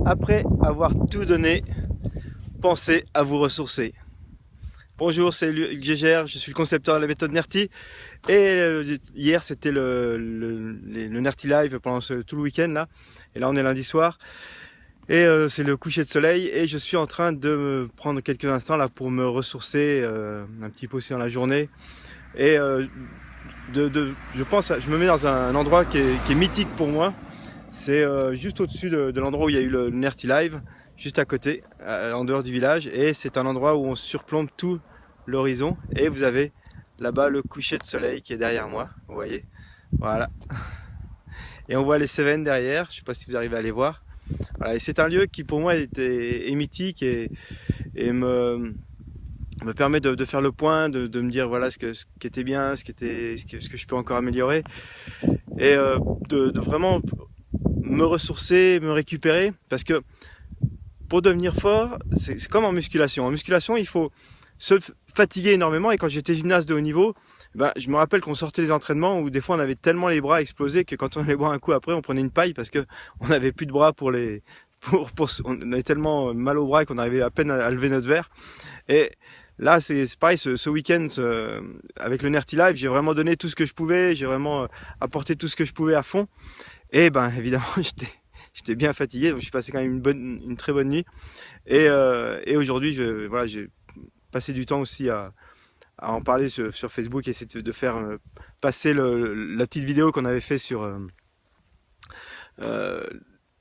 Après avoir tout donné, pensez à vous ressourcer. Bonjour, c'est Luc Gégère, je suis le concepteur de la méthode NERTI. Et hier, c'était le NERTI Live pendant tout le week-end là. Et là, on est lundi soir. Et c'est le coucher de soleil. Et je suis en train de me prendre quelques instants là pour me ressourcer un petit peu aussi dans la journée. Et je me mets dans un endroit qui est mythique pour moi. C'est juste au-dessus de l'endroit où il y a eu le NERTI Live, juste à côté, en dehors du village. Et c'est un endroit où on surplombe tout l'horizon. Et vous avez là-bas le coucher de soleil qui est derrière moi, vous voyez. Voilà. Et on voit les Cévennes derrière, je ne sais pas si vous arrivez à les voir. Voilà. Et c'est un lieu qui pour moi est mythique et me permet de faire le point, de me dire voilà ce qui était bien, ce que je peux encore améliorer. Et de vraiment me ressourcer, me récupérer, parce que pour devenir fort, c'est comme en musculation. En musculation, il faut se fatiguer énormément, et quand j'étais gymnaste de haut niveau, je me rappelle qu'on sortait des entraînements où des fois on avait tellement les bras explosés que quand on allait boire un coup après, on prenait une paille parce que on n'avait plus de bras on avait tellement mal au bras qu'on arrivait à peine à lever notre verre. Et là, c'est pareil, ce week-end, avec le NERTI Live, j'ai vraiment donné tout ce que je pouvais, j'ai vraiment apporté tout ce que je pouvais à fond. Et évidemment, j'étais bien fatigué, donc je suis passé quand même une très bonne nuit. Et aujourd'hui, j'ai passé du temps aussi à en parler sur Facebook et essayer de faire passer la petite vidéo qu'on avait fait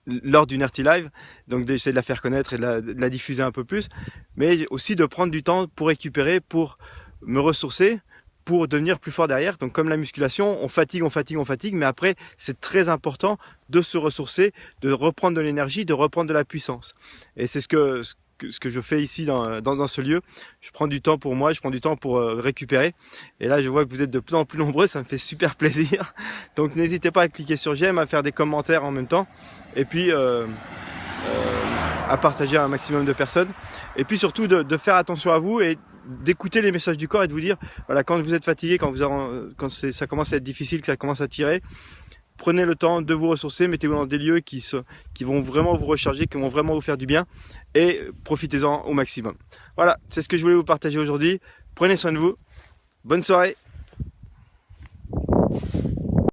lors du NERTI Live, donc d'essayer de la faire connaître et de la diffuser un peu plus, mais aussi de prendre du temps pour récupérer, pour me ressourcer, pour devenir plus fort derrière. Donc comme la musculation, on fatigue, mais après c'est très important de se ressourcer, de reprendre de l'énergie, de reprendre de la puissance. Et c'est ce que je fais ici dans ce lieu. Je prends du temps pour moi, je prends du temps pour récupérer. Et là, je vois que vous êtes de plus en plus nombreux, ça me fait super plaisir. Donc n'hésitez pas à cliquer sur j'aime, à faire des commentaires en même temps. Et puis à partager à un maximum de personnes. Et puis surtout de faire attention à vous et d'écouter les messages du corps et de vous dire, voilà, quand vous êtes fatigué, quand ça commence à être difficile, que ça commence à tirer, prenez le temps de vous ressourcer, mettez-vous dans des lieux qui vont vraiment vous recharger, qui vont vraiment vous faire du bien, et profitez-en au maximum. Voilà, c'est ce que je voulais vous partager aujourd'hui. Prenez soin de vous. Bonne soirée.